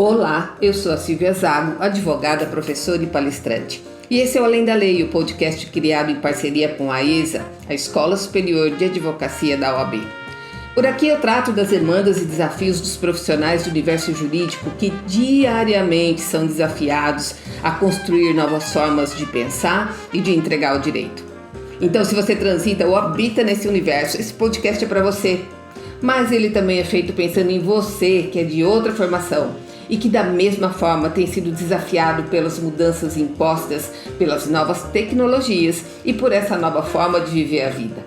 Olá, eu sou a Silvia Zago, advogada, professora e palestrante. E esse é o Além da Lei, o podcast criado em parceria com a ESA, a Escola Superior de Advocacia da OAB. Por aqui eu trato das demandas e desafios dos profissionais do universo jurídico que diariamente são desafiados a construir novas formas de pensar e de entregar o direito. Então, se você transita ou habita nesse universo, esse podcast é para você. Mas ele também é feito pensando em você, que é de outra formação e que da mesma forma tem sido desafiado pelas mudanças impostas pelas novas tecnologias e por essa nova forma de viver a vida.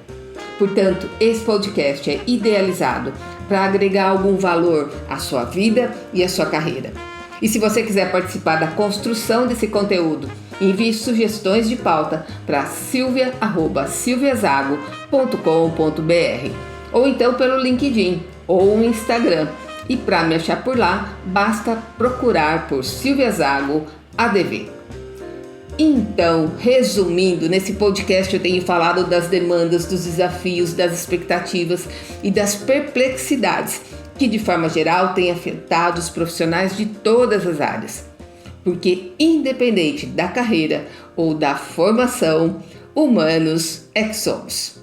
Portanto, esse podcast é idealizado para agregar algum valor à sua vida e à sua carreira. E se você quiser participar da construção desse conteúdo, envie sugestões de pauta para silvia@silviazago.com.br ou então pelo LinkedIn ou o Instagram. E para me achar por lá, basta procurar por Silvia Zago ADV. Então, resumindo, nesse podcast eu tenho falado das demandas, dos desafios, das expectativas e das perplexidades que, de forma geral, têm afetado os profissionais de todas as áreas. Porque, independente da carreira ou da formação, humanos é que somos.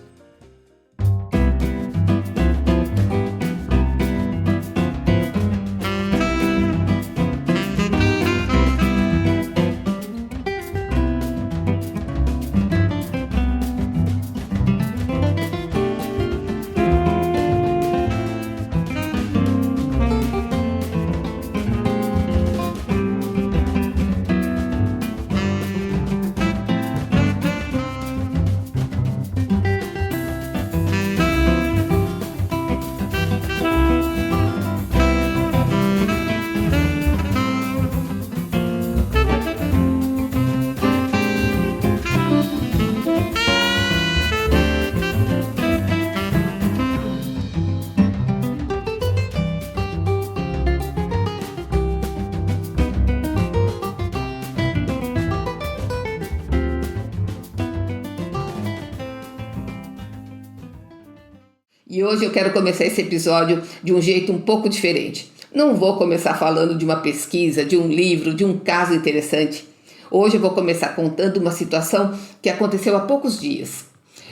E hoje eu quero começar esse episódio de um jeito um pouco diferente. Não vou começar falando de uma pesquisa, de um livro, de um caso interessante. Hoje eu vou começar contando uma situação que aconteceu há poucos dias.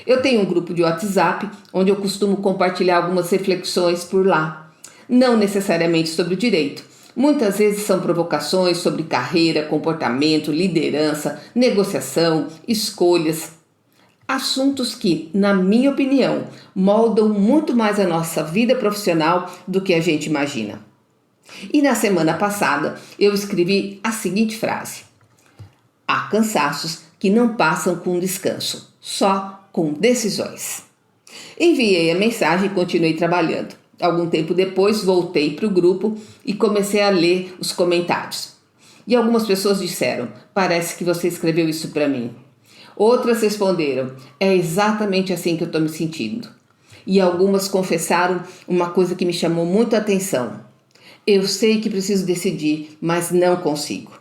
Eu tenho um grupo de WhatsApp onde eu costumo compartilhar algumas reflexões por lá. Não necessariamente sobre o direito. Muitas vezes são provocações sobre carreira, comportamento, liderança, negociação, escolhas. Assuntos que, na minha opinião, moldam muito mais a nossa vida profissional do que a gente imagina. E na semana passada eu escrevi a seguinte frase: há cansaços que não passam com descanso, só com decisões. Enviei a mensagem e continuei trabalhando. Algum tempo depois voltei para o grupo e comecei a ler os comentários. E algumas pessoas disseram: parece que você escreveu isso para mim. Outras responderam: é exatamente assim que eu estou me sentindo. E algumas confessaram uma coisa que me chamou muito a atenção: eu sei que preciso decidir, mas não consigo.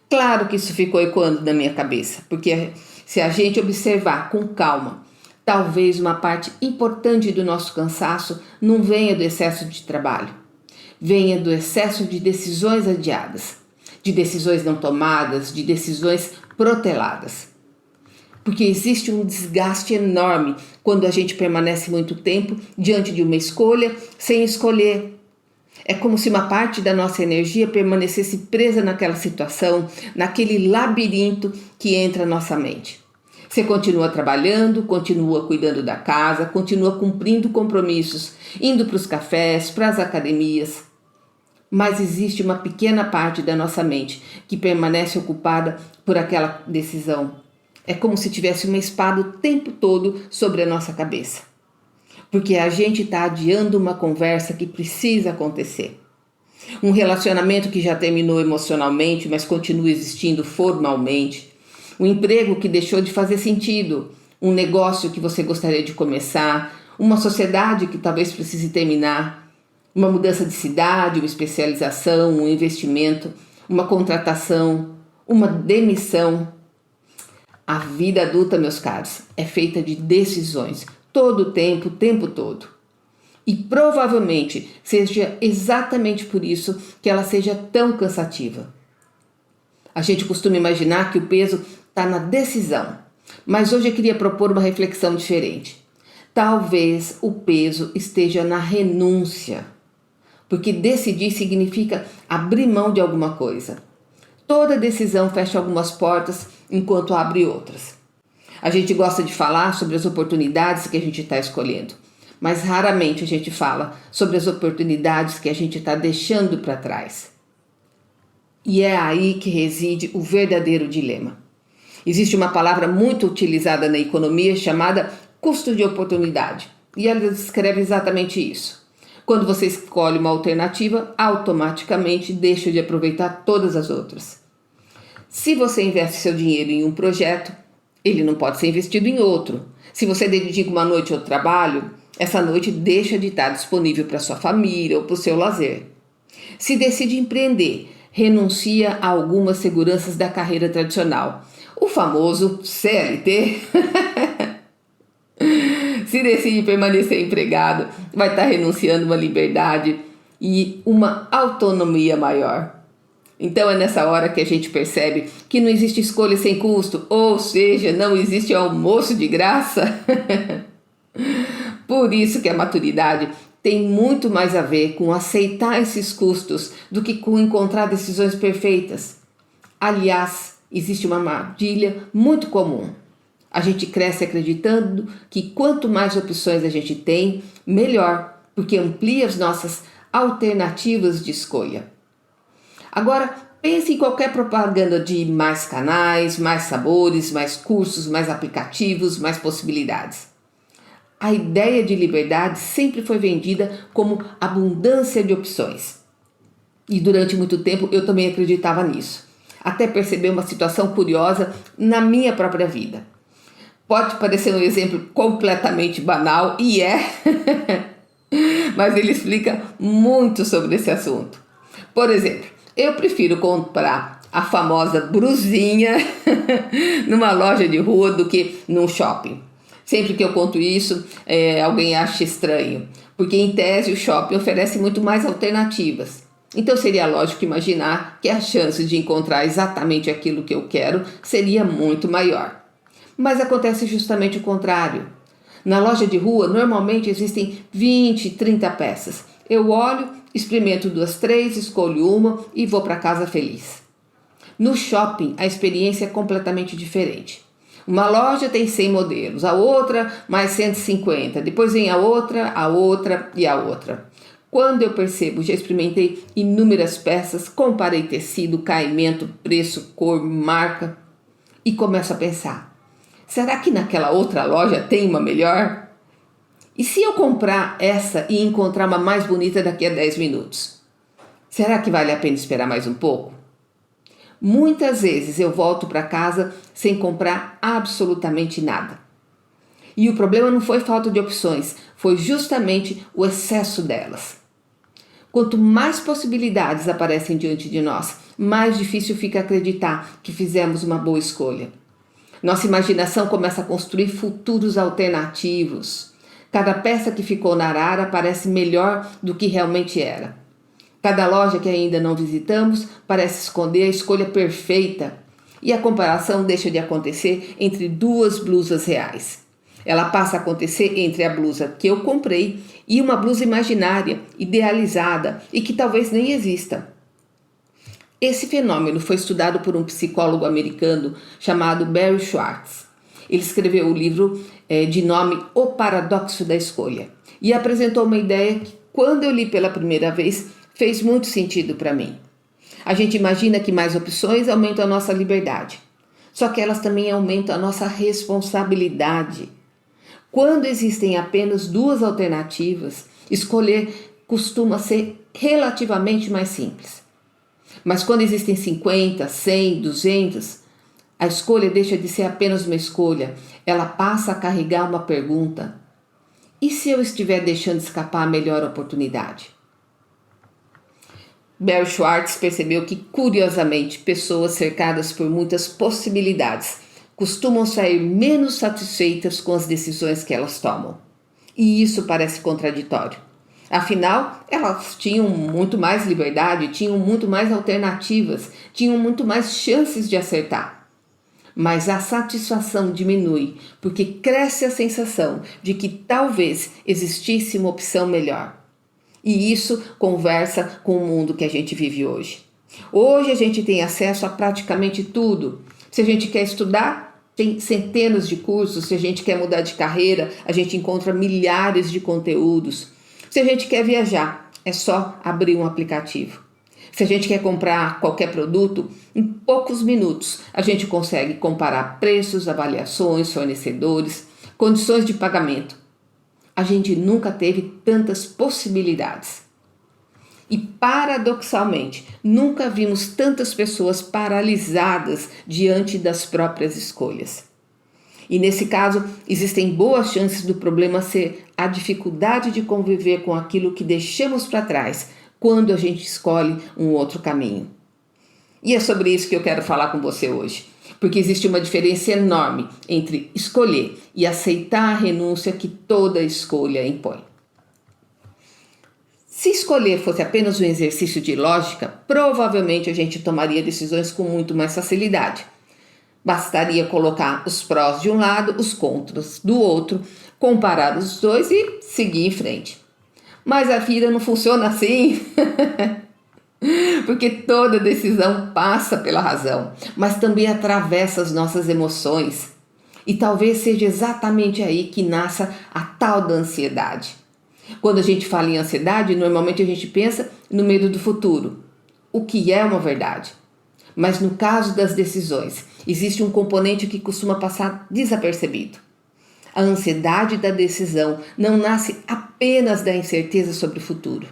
Claro que isso ficou ecoando na minha cabeça, porque se a gente observar com calma, talvez uma parte importante do nosso cansaço não venha do excesso de trabalho, venha do excesso de decisões adiadas, de decisões não tomadas, de decisões proteladas. Porque existe um desgaste enorme quando a gente permanece muito tempo diante de uma escolha sem escolher. É como se uma parte da nossa energia permanecesse presa naquela situação, naquele labirinto que entra na nossa mente. Você continua trabalhando, continua cuidando da casa, continua cumprindo compromissos, indo para os cafés, para as academias. Mas existe uma pequena parte da nossa mente que permanece ocupada por aquela decisão. É como se tivesse uma espada o tempo todo sobre a nossa cabeça. Porque a gente está adiando uma conversa que precisa acontecer. Um relacionamento que já terminou emocionalmente, mas continua existindo formalmente. Um emprego que deixou de fazer sentido. Um negócio que você gostaria de começar. Uma sociedade que talvez precise terminar. Uma mudança de cidade, uma especialização, um investimento, uma contratação, uma demissão. A vida adulta, meus caros, é feita de decisões, todo o tempo todo. E provavelmente seja exatamente por isso que ela seja tão cansativa. A gente costuma imaginar que o peso está na decisão, mas hoje eu queria propor uma reflexão diferente. Talvez o peso esteja na renúncia, porque decidir significa abrir mão de alguma coisa. Toda decisão fecha algumas portas enquanto abre outras. A gente gosta de falar sobre as oportunidades que a gente está escolhendo, mas raramente a gente fala sobre as oportunidades que a gente está deixando para trás. E é aí que reside o verdadeiro dilema. Existe uma palavra muito utilizada na economia chamada custo de oportunidade, e ela descreve exatamente isso. Quando você escolhe uma alternativa, automaticamente deixa de aproveitar todas as outras. Se você investe seu dinheiro em um projeto, ele não pode ser investido em outro. Se você dedica uma noite ao trabalho, essa noite deixa de estar disponível para sua família ou para o seu lazer. Se decide empreender, renuncia a algumas seguranças da carreira tradicional, o famoso CLT. Se decide permanecer empregado, vai estar renunciando a uma liberdade e uma autonomia maior. Então é nessa hora que a gente percebe que não existe escolha sem custo, ou seja, não existe almoço de graça. Por isso que a maturidade tem muito mais a ver com aceitar esses custos do que com encontrar decisões perfeitas. Aliás, existe uma armadilha muito comum. A gente cresce acreditando que quanto mais opções a gente tem, melhor, porque amplia as nossas alternativas de escolha. Agora, pense em qualquer propaganda de mais canais, mais sabores, mais cursos, mais aplicativos, mais possibilidades. A ideia de liberdade sempre foi vendida como abundância de opções. E durante muito tempo eu também acreditava nisso, até perceber uma situação curiosa na minha própria vida. Pode parecer um exemplo completamente banal, e é, mas ele explica muito sobre esse assunto. Por exemplo, eu prefiro comprar a famosa brusinha numa loja de rua do que num shopping. Sempre que eu conto isso, alguém acha estranho, porque em tese o shopping oferece muito mais alternativas. Então seria lógico imaginar que a chance de encontrar exatamente aquilo que eu quero seria muito maior. Mas acontece justamente o contrário. Na loja de rua, normalmente existem 20, 30 peças. Eu olho, experimento 2, 3, escolho uma e vou para casa feliz. No shopping, a experiência é completamente diferente. Uma loja tem 100 modelos, a outra mais 150, depois vem a outra e a outra. Quando eu percebo, já experimentei inúmeras peças, comparei tecido, caimento, preço, cor, marca e começo a pensar: será que naquela outra loja tem uma melhor? E se eu comprar essa e encontrar uma mais bonita daqui a 10 minutos? Será que vale a pena esperar mais um pouco? Muitas vezes eu volto para casa sem comprar absolutamente nada. E o problema não foi falta de opções, foi justamente o excesso delas. Quanto mais possibilidades aparecem diante de nós, mais difícil fica acreditar que fizemos uma boa escolha. Nossa imaginação começa a construir futuros alternativos. Cada peça que ficou na arara parece melhor do que realmente era. Cada loja que ainda não visitamos parece esconder a escolha perfeita. E a comparação deixa de acontecer entre 2 blusas reais. Ela passa a acontecer entre a blusa que eu comprei e uma blusa imaginária, idealizada e que talvez nem exista. Esse fenômeno foi estudado por um psicólogo americano chamado Barry Schwartz. Ele escreveu o livro de nome O Paradoxo da Escolha e apresentou uma ideia que, quando eu li pela primeira vez, fez muito sentido para mim. A gente imagina que mais opções aumentam a nossa liberdade, só que elas também aumentam a nossa responsabilidade. Quando existem apenas 2 alternativas, escolher costuma ser relativamente mais simples. Mas quando existem 50, 100, 200, a escolha deixa de ser apenas uma escolha, ela passa a carregar uma pergunta: e se eu estiver deixando escapar a melhor oportunidade? Barry Schwartz percebeu que, curiosamente, pessoas cercadas por muitas possibilidades costumam sair menos satisfeitas com as decisões que elas tomam. E isso parece contraditório. Afinal, elas tinham muito mais liberdade, tinham muito mais alternativas, tinham muito mais chances de acertar. Mas a satisfação diminui, porque cresce a sensação de que talvez existisse uma opção melhor. E isso conversa com o mundo que a gente vive hoje. Hoje a gente tem acesso a praticamente tudo. Se a gente quer estudar, tem centenas de cursos. Se a gente quer mudar de carreira, a gente encontra milhares de conteúdos. Se a gente quer viajar, é só abrir um aplicativo. Se a gente quer comprar qualquer produto, em poucos minutos a gente consegue comparar preços, avaliações, fornecedores, condições de pagamento. A gente nunca teve tantas possibilidades. E paradoxalmente, nunca vimos tantas pessoas paralisadas diante das próprias escolhas. E nesse caso, existem boas chances do problema ser a dificuldade de conviver com aquilo que deixamos para trás quando a gente escolhe um outro caminho. E é sobre isso que eu quero falar com você hoje, porque existe uma diferença enorme entre escolher e aceitar a renúncia que toda escolha impõe. Se escolher fosse apenas um exercício de lógica, provavelmente a gente tomaria decisões com muito mais facilidade. Bastaria colocar os prós de um lado, os contras do outro, comparar os dois e seguir em frente. Mas a vida não funciona assim, porque toda decisão passa pela razão, mas também atravessa as nossas emoções. E talvez seja exatamente aí que nasça a tal da ansiedade. Quando a gente fala em ansiedade, normalmente a gente pensa no medo do futuro, o que é uma verdade. Mas no caso das decisões, existe um componente que costuma passar desapercebido. A ansiedade da decisão não nasce apenas da incerteza sobre o futuro.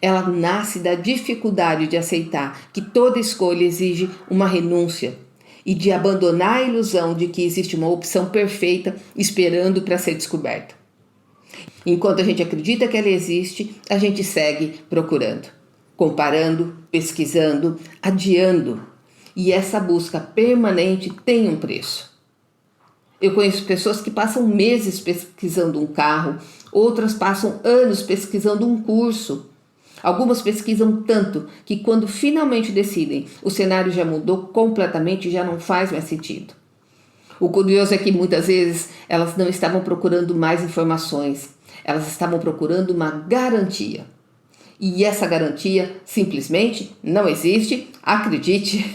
Ela nasce da dificuldade de aceitar que toda escolha exige uma renúncia e de abandonar a ilusão de que existe uma opção perfeita esperando para ser descoberta. Enquanto a gente acredita que ela existe, a gente segue procurando, comparando, pesquisando, adiando. E essa busca permanente tem um preço. Eu conheço pessoas que passam meses pesquisando um carro, outras passam anos pesquisando um curso. Algumas pesquisam tanto que quando finalmente decidem, o cenário já mudou completamente e já não faz mais sentido. O curioso é que muitas vezes elas não estavam procurando mais informações, elas estavam procurando uma garantia. E essa garantia simplesmente não existe, acredite.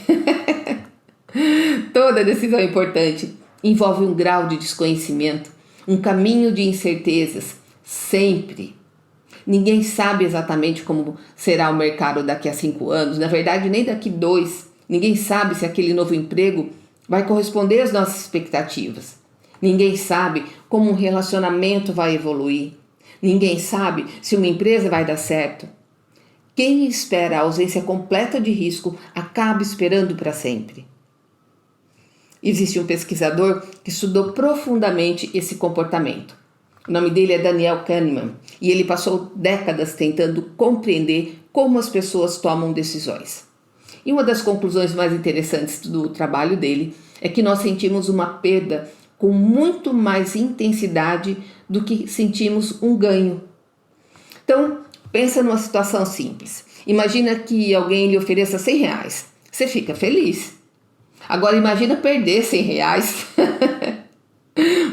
Toda decisão importante envolve um grau de desconhecimento, um caminho de incertezas, sempre. Ninguém sabe exatamente como será o mercado daqui a 5 anos, na verdade nem daqui 2. Ninguém sabe se aquele novo emprego vai corresponder às nossas expectativas. Ninguém sabe como um relacionamento vai evoluir. Ninguém sabe se uma empresa vai dar certo. Quem espera a ausência completa de risco acaba esperando para sempre. Existe um pesquisador que estudou profundamente esse comportamento. O nome dele é Daniel Kahneman e ele passou décadas tentando compreender como as pessoas tomam decisões. E uma das conclusões mais interessantes do trabalho dele é que nós sentimos uma perda com muito mais intensidade do que sentimos um ganho. Então, pensa numa situação simples. Imagina que alguém lhe ofereça R$100. Você fica feliz. Agora imagina perder R$100.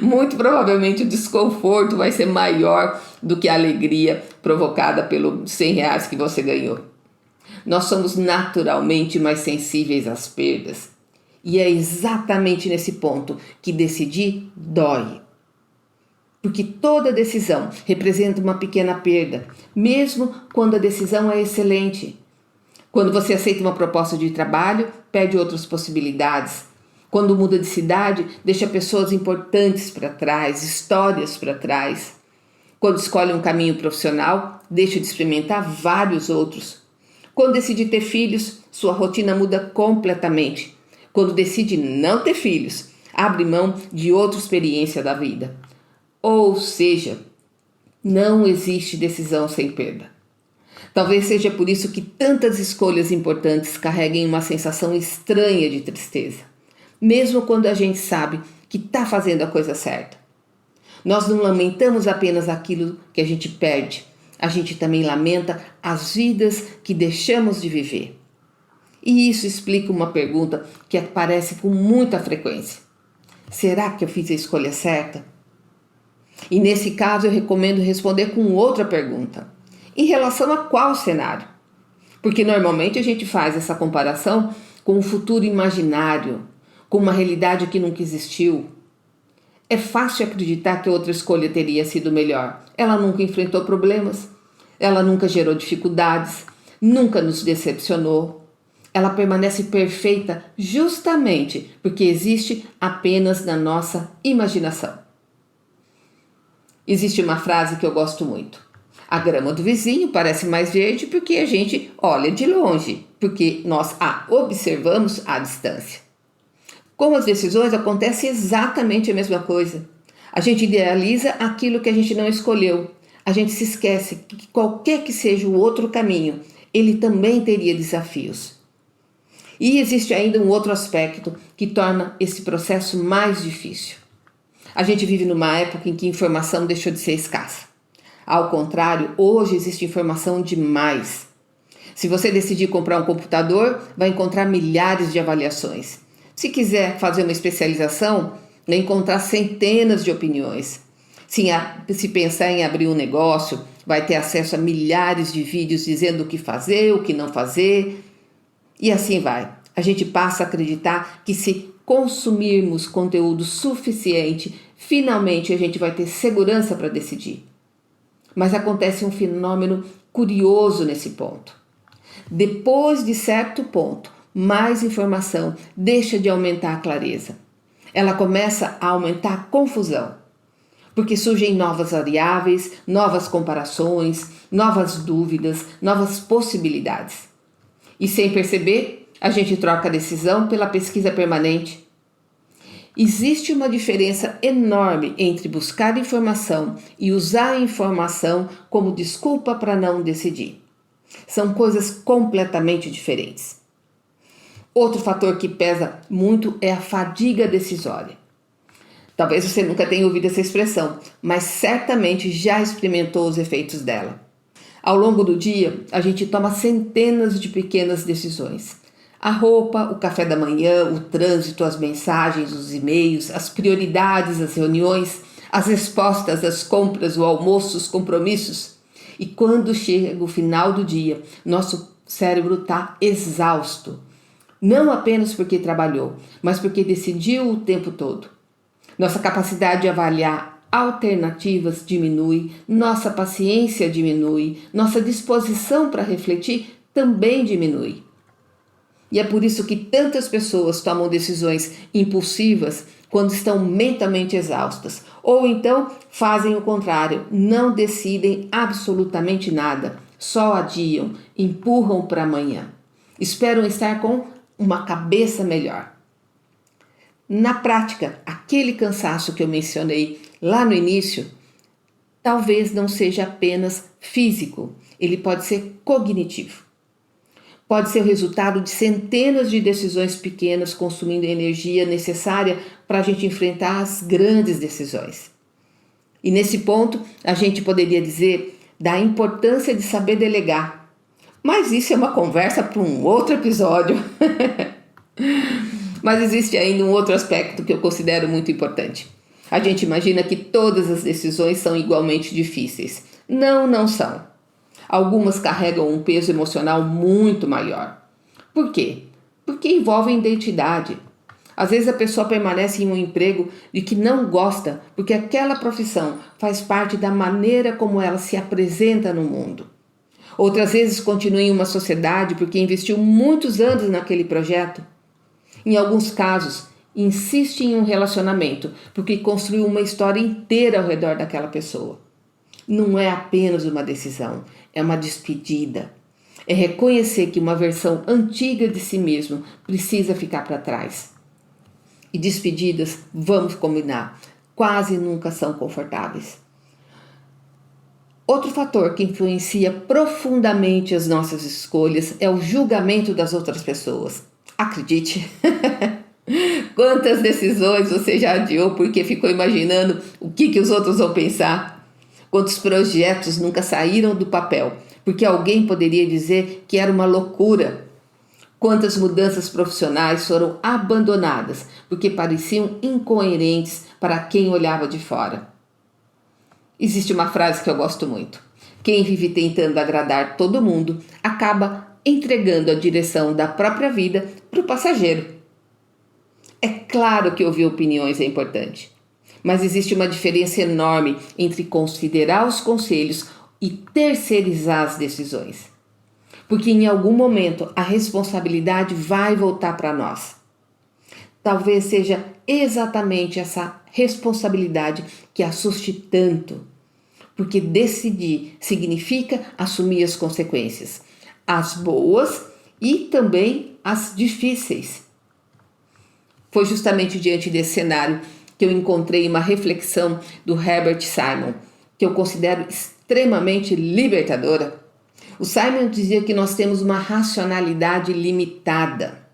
Muito provavelmente o desconforto vai ser maior do que a alegria provocada pelos R$100 que você ganhou. Nós somos naturalmente mais sensíveis às perdas. E é exatamente nesse ponto que decidir dói. Porque toda decisão representa uma pequena perda, mesmo quando a decisão é excelente. Quando você aceita uma proposta de trabalho, perde outras possibilidades. Quando muda de cidade, deixa pessoas importantes para trás, histórias para trás. Quando escolhe um caminho profissional, deixa de experimentar vários outros. Quando decide ter filhos, sua rotina muda completamente. Quando decide não ter filhos, abre mão de outra experiência da vida. Ou seja, não existe decisão sem perda. Talvez seja por isso que tantas escolhas importantes carreguem uma sensação estranha de tristeza, mesmo quando a gente sabe que está fazendo a coisa certa. Nós não lamentamos apenas aquilo que a gente perde, a gente também lamenta as vidas que deixamos de viver. E isso explica uma pergunta que aparece com muita frequência: será que eu fiz a escolha certa? E nesse caso eu recomendo responder com outra pergunta: em relação a qual cenário? Porque normalmente a gente faz essa comparação com um futuro imaginário, com uma realidade que nunca existiu. É fácil acreditar que outra escolha teria sido melhor. Ela nunca enfrentou problemas, ela nunca gerou dificuldades, nunca nos decepcionou. Ela permanece perfeita justamente porque existe apenas na nossa imaginação. Existe uma frase que eu gosto muito: a grama do vizinho parece mais verde porque a gente olha de longe, porque nós a observamos à distância. Com as decisões acontece exatamente a mesma coisa. A gente idealiza aquilo que a gente não escolheu. A gente se esquece que qualquer que seja o outro caminho, ele também teria desafios. E existe ainda um outro aspecto que torna esse processo mais difícil. A gente vive numa época em que a informação deixou de ser escassa. Ao contrário, hoje existe informação demais. Se você decidir comprar um computador, vai encontrar milhares de avaliações. Se quiser fazer uma especialização, vai encontrar centenas de opiniões. Se pensar em abrir um negócio, vai ter acesso a milhares de vídeos dizendo o que fazer, o que não fazer. E assim vai. A gente passa a acreditar que se consumirmos conteúdo suficiente, finalmente a gente vai ter segurança para decidir. Mas acontece um fenômeno curioso nesse ponto. Depois de certo ponto, mais informação deixa de aumentar a clareza. Ela começa a aumentar a confusão, porque surgem novas variáveis, novas comparações, novas dúvidas, novas possibilidades. E sem perceber, a gente troca a decisão pela pesquisa permanente. Existe uma diferença enorme entre buscar informação e usar a informação como desculpa para não decidir. São coisas completamente diferentes. Outro fator que pesa muito é a fadiga decisória. Talvez você nunca tenha ouvido essa expressão, mas certamente já experimentou os efeitos dela. Ao longo do dia, a gente toma centenas de pequenas decisões. A roupa, o café da manhã, o trânsito, as mensagens, os e-mails, as prioridades, as reuniões, as respostas, as compras, o almoço, os compromissos. E quando chega o final do dia, nosso cérebro está exausto. Não apenas porque trabalhou, mas porque decidiu o tempo todo. Nossa capacidade de avaliar alternativas diminui, nossa paciência diminui, nossa disposição para refletir também diminui. E é por isso que tantas pessoas tomam decisões impulsivas quando estão mentalmente exaustas, ou então fazem o contrário, não decidem absolutamente nada, só adiam, empurram para amanhã, esperam estar com uma cabeça melhor. Na prática, aquele cansaço que eu mencionei lá no início, talvez não seja apenas físico, ele pode ser cognitivo. Pode ser o resultado de centenas de decisões pequenas consumindo a energia necessária para a gente enfrentar as grandes decisões. E nesse ponto, a gente poderia dizer da importância de saber delegar. Mas isso é uma conversa para um outro episódio. Mas existe ainda um outro aspecto que eu considero muito importante. A gente imagina que todas as decisões são igualmente difíceis. Não, não são. Algumas carregam um peso emocional muito maior. Por quê? Porque envolvem identidade. Às vezes a pessoa permanece em um emprego de que não gosta, porque aquela profissão faz parte da maneira como ela se apresenta no mundo. Outras vezes continua em uma sociedade porque investiu muitos anos naquele projeto. Em alguns casos, insiste em um relacionamento porque construiu uma história inteira ao redor daquela pessoa. Não é apenas uma decisão, é uma despedida. É reconhecer que uma versão antiga de si mesmo precisa ficar para trás. E despedidas, vamos combinar, quase nunca são confortáveis. Outro fator que influencia profundamente as nossas escolhas é o julgamento das outras pessoas. Acredite! Quantas decisões você já adiou porque ficou imaginando o que os outros vão pensar? Quantos projetos nunca saíram do papel, porque alguém poderia dizer que era uma loucura? Quantas mudanças profissionais foram abandonadas, porque pareciam incoerentes para quem olhava de fora? Existe uma frase que eu gosto muito. Quem vive tentando agradar todo mundo acaba entregando a direção da própria vida para o passageiro. É claro que ouvir opiniões é importante, mas existe uma diferença enorme entre considerar os conselhos e terceirizar as decisões. Porque em algum momento a responsabilidade vai voltar para nós. Talvez seja exatamente essa responsabilidade que assuste tanto, porque decidir significa assumir as consequências, as boas e também as difíceis. Foi justamente diante desse cenário que eu encontrei uma reflexão do Herbert Simon, que eu considero extremamente libertadora. O Simon dizia que nós temos uma racionalidade limitada.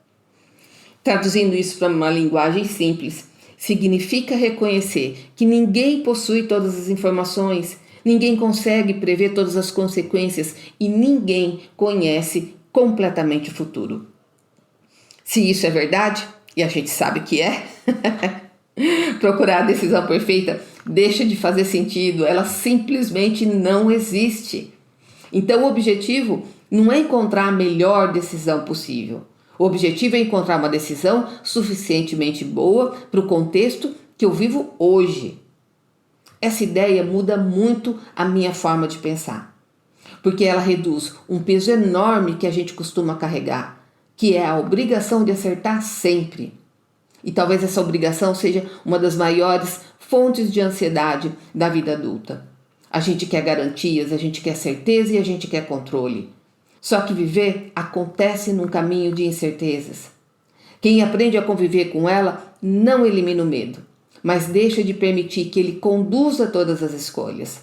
Traduzindo isso para uma linguagem simples, significa reconhecer que ninguém possui todas as informações, ninguém consegue prever todas as consequências e ninguém conhece completamente o futuro. Se isso é verdade, e a gente sabe que é, procurar a decisão perfeita deixa de fazer sentido, ela simplesmente não existe. Então o objetivo não é encontrar a melhor decisão possível. O objetivo é encontrar uma decisão suficientemente boa para o contexto que eu vivo hoje. Essa ideia muda muito a minha forma de pensar, porque ela reduz um peso enorme que a gente costuma carregar, que é a obrigação de acertar sempre. E talvez essa obrigação seja uma das maiores fontes de ansiedade da vida adulta. A gente quer garantias, a gente quer certeza e a gente quer controle. Só que viver acontece num caminho de incertezas. Quem aprende a conviver com ela não elimina o medo, mas deixa de permitir que ele conduza todas as escolhas.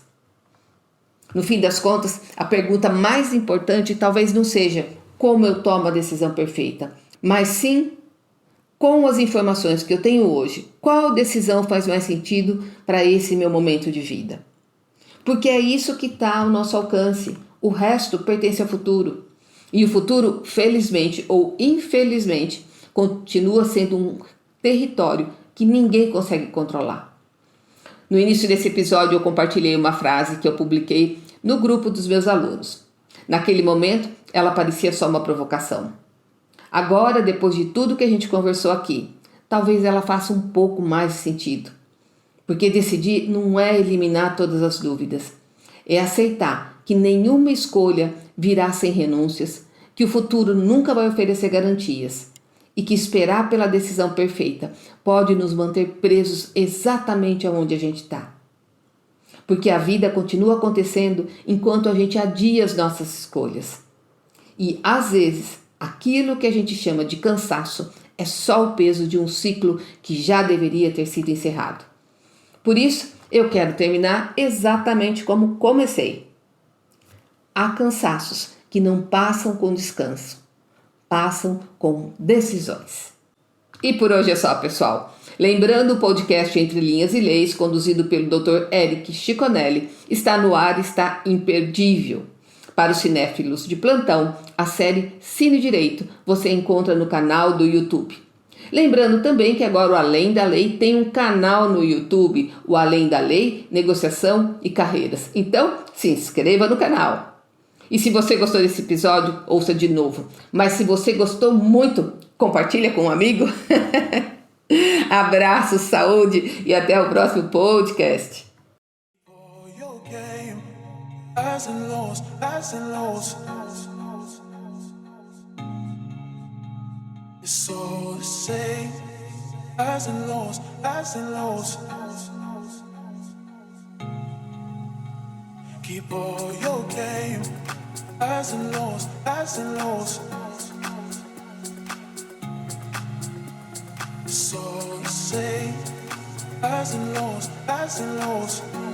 No fim das contas, a pergunta mais importante talvez não seja como eu tomo a decisão perfeita, mas sim, com as informações que eu tenho hoje, qual decisão faz mais sentido para esse meu momento de vida? Porque é isso que está ao nosso alcance. O resto pertence ao futuro. E o futuro, felizmente ou infelizmente, continua sendo um território que ninguém consegue controlar. No início desse episódio, eu compartilhei uma frase que eu publiquei no grupo dos meus alunos. Naquele momento, ela parecia só uma provocação. Agora, depois de tudo que a gente conversou aqui, talvez ela faça um pouco mais de sentido. Porque decidir não é eliminar todas as dúvidas, é aceitar que nenhuma escolha virá sem renúncias, que o futuro nunca vai oferecer garantias e que esperar pela decisão perfeita pode nos manter presos exatamente aonde a gente está. Porque a vida continua acontecendo enquanto a gente adia as nossas escolhas. E, às vezes, aquilo que a gente chama de cansaço é só o peso de um ciclo que já deveria ter sido encerrado. Por isso, eu quero terminar exatamente como comecei. Há cansaços que não passam com descanso, passam com decisões. E por hoje é só, pessoal. Lembrando, o podcast Entre Linhas e Leis, conduzido pelo Dr. Eric Ciconelli, está no ar e está imperdível. Para os cinéfilos de plantão, a série Cine Direito você encontra no canal do YouTube. Lembrando também que agora o Além da Lei tem um canal no YouTube, o Além da Lei, Negociação e Carreiras. Então, se inscreva no canal. E se você gostou desse episódio, ouça de novo. Mas se você gostou muito, compartilha com um amigo. Abraço, saúde e até o próximo podcast. It's all the same, highs and lows, highs and lows. Keep all your game, highs and lows, highs and lows. It's all the same, highs and lows, highs and lows.